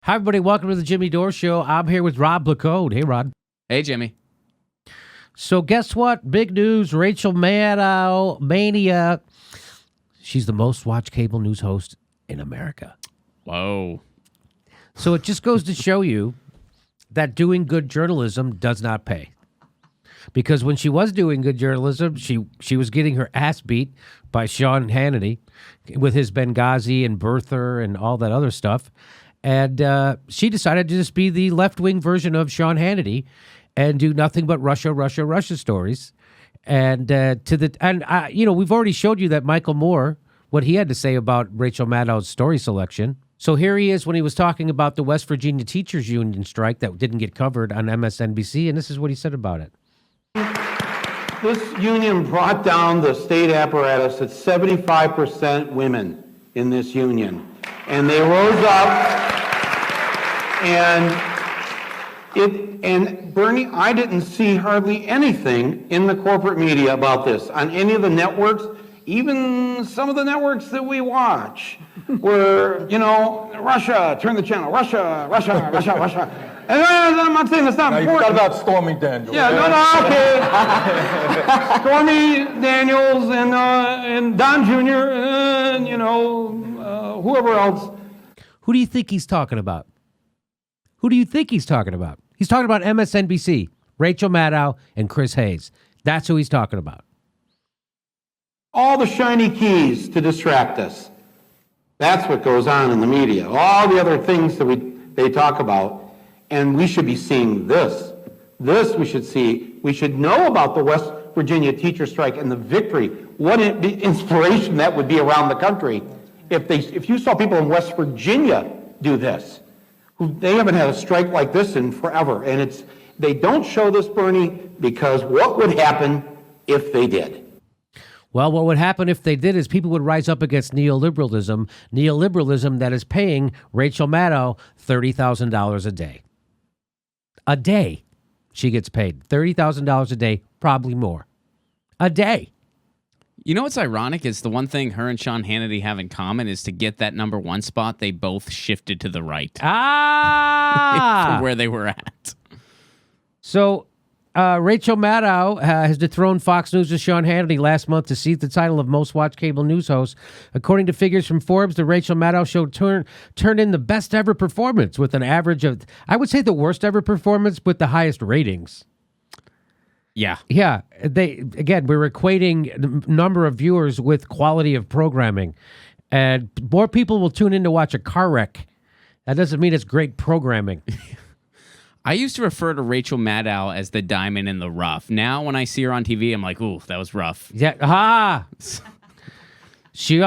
Hi, everybody. Welcome to the Jimmy Dore Show. I'm here with Rob Lacode. Hey, Rod. Hey, Jimmy. So guess what? Big news. Rachel Maddow, Mania. She's the most watched cable news host in America. Whoa. So it just goes to show you that doing good journalism does not pay. Because when she was doing good journalism, she was getting her ass beat by Sean Hannity with his Benghazi and birther and all that other stuff. And she decided to just be the left-wing version of Sean Hannity and do nothing but Russia stories. And we've already showed you that Michael Moore, what he had to say about Rachel Maddow's story selection. So here he is when he was talking about the West Virginia Teachers Union strike that didn't get covered on MSNBC, and this is what he said about it. This union brought down the state apparatus at 75% women in this union. And they rose up, and Bernie, I didn't see hardly anything in the corporate media about this on any of the networks. Even some of the networks that we watch were, Russia, turn the channel, Russia. And I'm not saying that's not important. You forgot about Stormy Daniels. Yeah, okay. Stormy Daniels and Don Jr. and, whoever else. Who do you think he's talking about? He's talking about MSNBC, Rachel Maddow, and Chris Hayes. That's who he's talking about. All the shiny keys to distract us. That's what goes on in the media. All the other things that they talk about. And we should be seeing this. This we should see. We should know about the West Virginia teacher strike and the victory. What inspiration that would be around the country if you saw people in West Virginia do this. They haven't had a strike like this in forever. And they don't show this, Bernie, because what would happen if they did? Well, what would happen if they did is people would rise up against neoliberalism that is paying Rachel Maddow $30,000 a day. A day she gets paid. $30,000 a day, probably more. A day. You know what's ironic is the one thing her and Sean Hannity have in common is to get that number one spot, they both shifted to the right. From where they were at. So Rachel Maddow has dethroned Fox News' Sean Hannity last month to seize the title of most watched cable news host. According to figures from Forbes, the Rachel Maddow show turned in the best ever performance with an average of, I would say, the worst ever performance with the highest ratings. Yeah. Yeah. We're equating the number of viewers with quality of programming. And more people will tune in to watch a car wreck. That doesn't mean it's great programming. I used to refer to Rachel Maddow as the diamond in the rough. Now, when I see her on TV, I'm like, ooh, that was rough. Yeah, She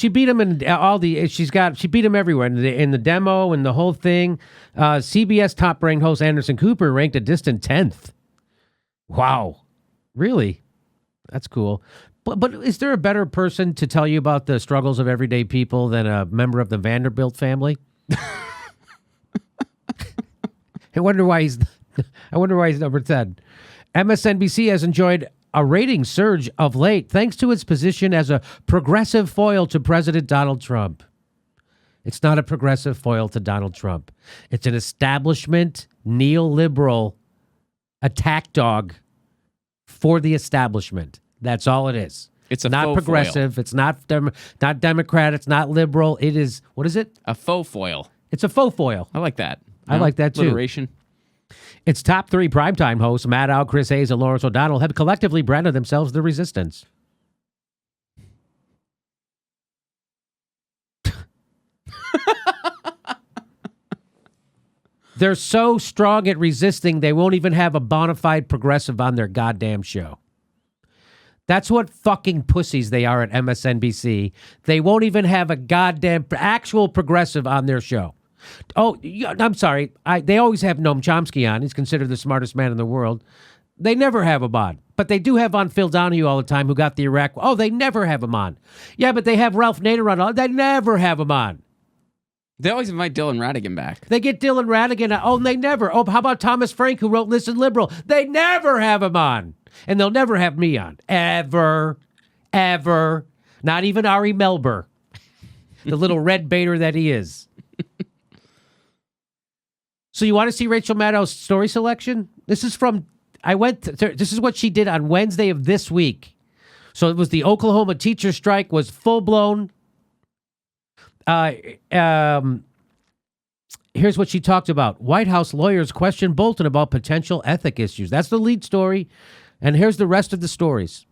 beat him in all the. She beat him everywhere in the demo and the whole thing. CBS top-ranked host Anderson Cooper ranked a distant 10th. Wow, really? That's cool. But is there a better person to tell you about the struggles of everyday people than a member of the Vanderbilt family? I wonder why he's number 10. MSNBC has enjoyed a rating surge of late thanks to its position as a progressive foil to President Donald Trump. It's not a progressive foil to Donald Trump. It's an establishment neoliberal attack dog for the establishment. That's all it is. It's a not faux progressive. foil. It's not Democrat. It's not liberal. It is, what is it? A faux foil. It's a faux foil. I like that. I like that too. Alliteration. Its top three primetime hosts, Maddow, Chris Hayes, and Lawrence O'Donnell, have collectively branded themselves the resistance. They're so strong at resisting, they won't even have a bona fide progressive on their goddamn show. That's what fucking pussies they are at MSNBC. They won't even have a goddamn actual progressive on their show. Oh, I'm sorry. They always have Noam Chomsky on. He's considered the smartest man in the world. They never have him on. But they do have on Phil Donahue all the time, who got the Iraq. Oh, they never have him on. Yeah, but they have Ralph Nader on. They never have him on. They always invite Dylan Radigan back. They get Dylan Radigan. Oh, they never. Oh, how about Thomas Frank, who wrote Listen Liberal? They never have him on. And they'll never have me on. Ever. Not even Ari Melber. The little red baiter that he is. So you want to see Rachel Maddow's story selection? This is from, this is what she did on Wednesday of this week. So it was the Oklahoma teacher strike was full blown. Here's what she talked about. White House lawyers question Bolton about potential ethic issues. That's the lead story. And here's the rest of the stories.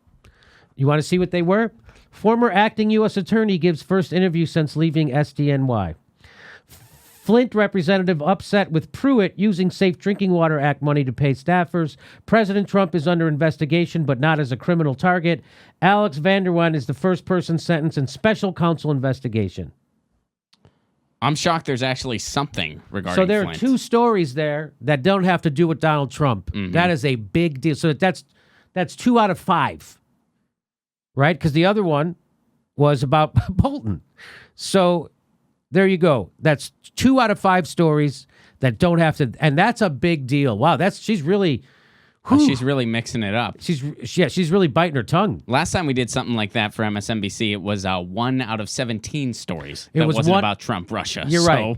You want to see what they were? Former acting U.S. attorney gives first interview since leaving SDNY. Flint representative upset with Pruitt using Safe Drinking Water Act money to pay staffers. President Trump is under investigation, but not as a criminal target. Alex Vanderwijn is the first person sentenced in special counsel investigation. I'm shocked there's actually something regarding So there Flint. are two stories there that don't have to do with Donald Trump. Mm-hmm. That is a big deal. So that's 2 out of 5, right? Because the other one was about Bolton. So there you go. That's 2 out of 5 stories that don't have to, and that's a big deal. Wow, she's really, she's really mixing it up. She's really biting her tongue. Last time we did something like that for MSNBC, it was 1 out of 17 stories. It wasn't one, about Trump, Russia. You're right.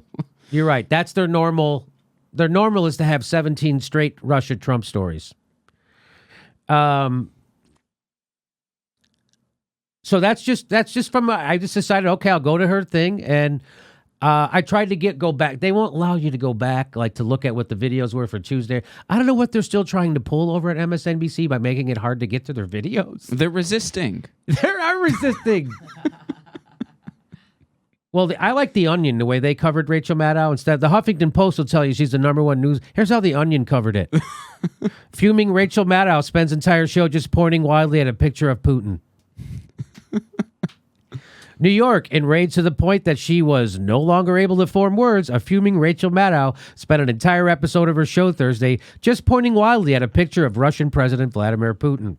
You're right. That's their normal. Their normal is to have 17 straight Russia Trump stories. So that's just from. I just decided, okay, I'll go to her thing, and I tried to go back. They won't allow you to go back, like to look at what the videos were for Tuesday. I don't know what they're still trying to pull over at MSNBC by making it hard to get to their videos. They're resisting. They are resisting. Well, I like The Onion, the way they covered Rachel Maddow. Instead, the Huffington Post will tell you she's the #1 news. Here's how The Onion covered it. Fuming Rachel Maddow spends entire show just pointing wildly at a picture of Putin. New York, enraged to the point that she was no longer able to form words, a fuming Rachel Maddow spent an entire episode of her show Thursday just pointing wildly at a picture of Russian President Vladimir Putin.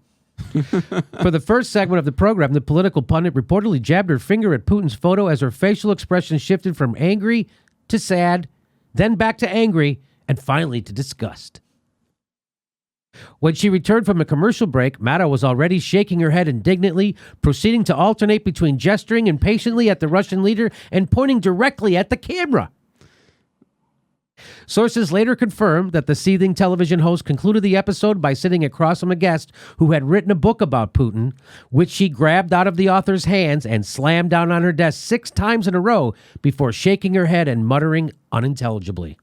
For the first segment of the program, the political pundit reportedly jabbed her finger at Putin's photo as her facial expression shifted from angry to sad, then back to angry, and finally to disgust. When she returned from a commercial break, Maddow was already shaking her head indignantly, proceeding to alternate between gesturing impatiently at the Russian leader and pointing directly at the camera. Sources later confirmed that the seething television host concluded the episode by sitting across from a guest who had written a book about Putin, which she grabbed out of the author's hands and slammed down on her desk 6 times in a row before shaking her head and muttering unintelligibly.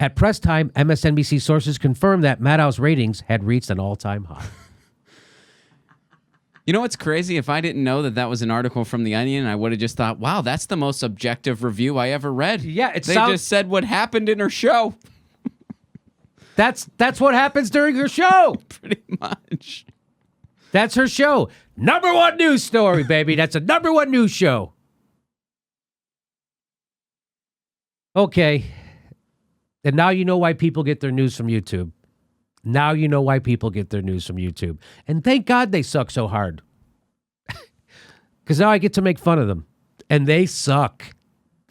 At press time, MSNBC sources confirmed that Maddow's ratings had reached an all-time high. You know what's crazy? If I didn't know that was an article from The Onion, I would have just thought, wow, that's the most objective review I ever read. Yeah, they just said what happened in her show. That's what happens during her show. Pretty much. That's her show. #1 news story, baby. That's a #1 news show. Okay. And now you know why people get their news from YouTube. Now you know why people get their news from YouTube. And thank God they suck so hard. Because now I get to make fun of them. And they suck.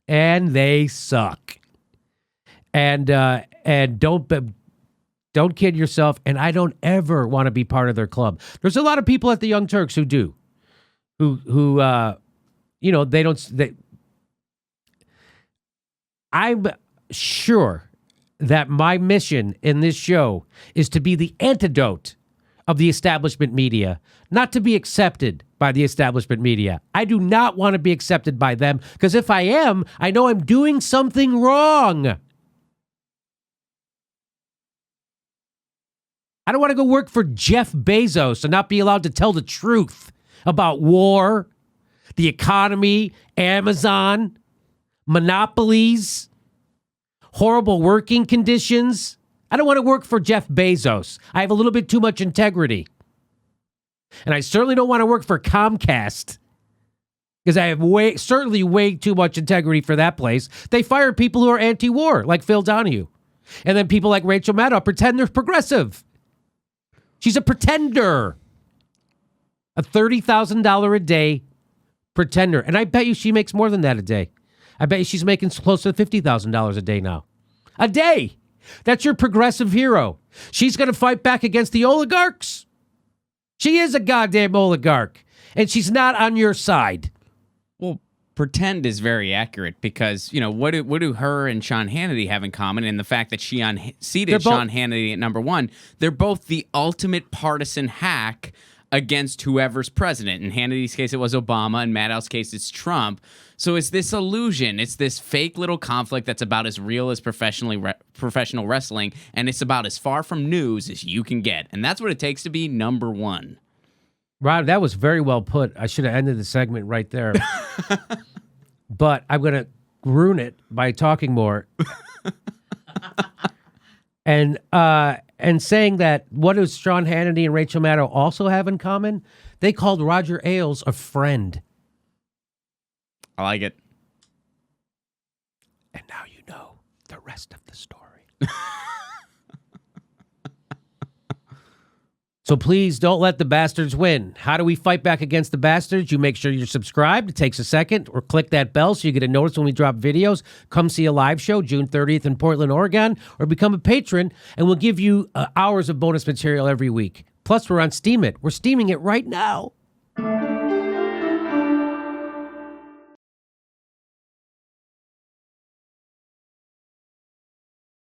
And they suck. And don't kid yourself. And I don't ever want to be part of their club. There's a lot of people at the Young Turks who do. Who they don't... I'm sure that my mission in this show is to be the antidote of the establishment media, not to be accepted by the establishment media. I do not want to be accepted by them, because if I am, I know I'm doing something wrong. I don't want to go work for Jeff Bezos and not be allowed to tell the truth about war, the economy, Amazon, monopolies, horrible working conditions. I don't want to work for Jeff Bezos. I have a little bit too much integrity. And I certainly don't want to work for Comcast, because I have certainly way too much integrity for that place. They fire people who are anti-war, like Phil Donahue. And then people like Rachel Maddow pretend they're progressive. She's a pretender. A $30,000 a day pretender. And I bet you she makes more than that a day. I bet you she's making close to $50,000 a day now. A day! That's your progressive hero. She's going to fight back against the oligarchs. She is a goddamn oligarch. And she's not on your side. Well, pretend is very accurate because, what do her and Sean Hannity have in common? And the fact that she unseated Sean Hannity at number 1, they're both the ultimate partisan hack against whoever's president. In Hannity's case, it was Obama. In Maddow's case, it's Trump. So it's this illusion. It's this fake little conflict that's about as real as professional wrestling, and it's about as far from news as you can get. And that's what it takes to be number 1. Rob, that was very well put. I should have ended the segment right there. But I'm going to ruin it by talking more. And saying that what does Sean Hannity and Rachel Maddow also have in common? They called Roger Ailes a friend. I like it. And now you know the rest of the story. So please don't let the bastards win. How do we fight back against the bastards? You make sure you're subscribed. It takes a second. Or click that bell so you get a notice when we drop videos. Come see a live show June 30th in Portland, Oregon. Or become a patron, and we'll give you hours of bonus material every week. Plus, we're on Steam It. We're steaming it right now.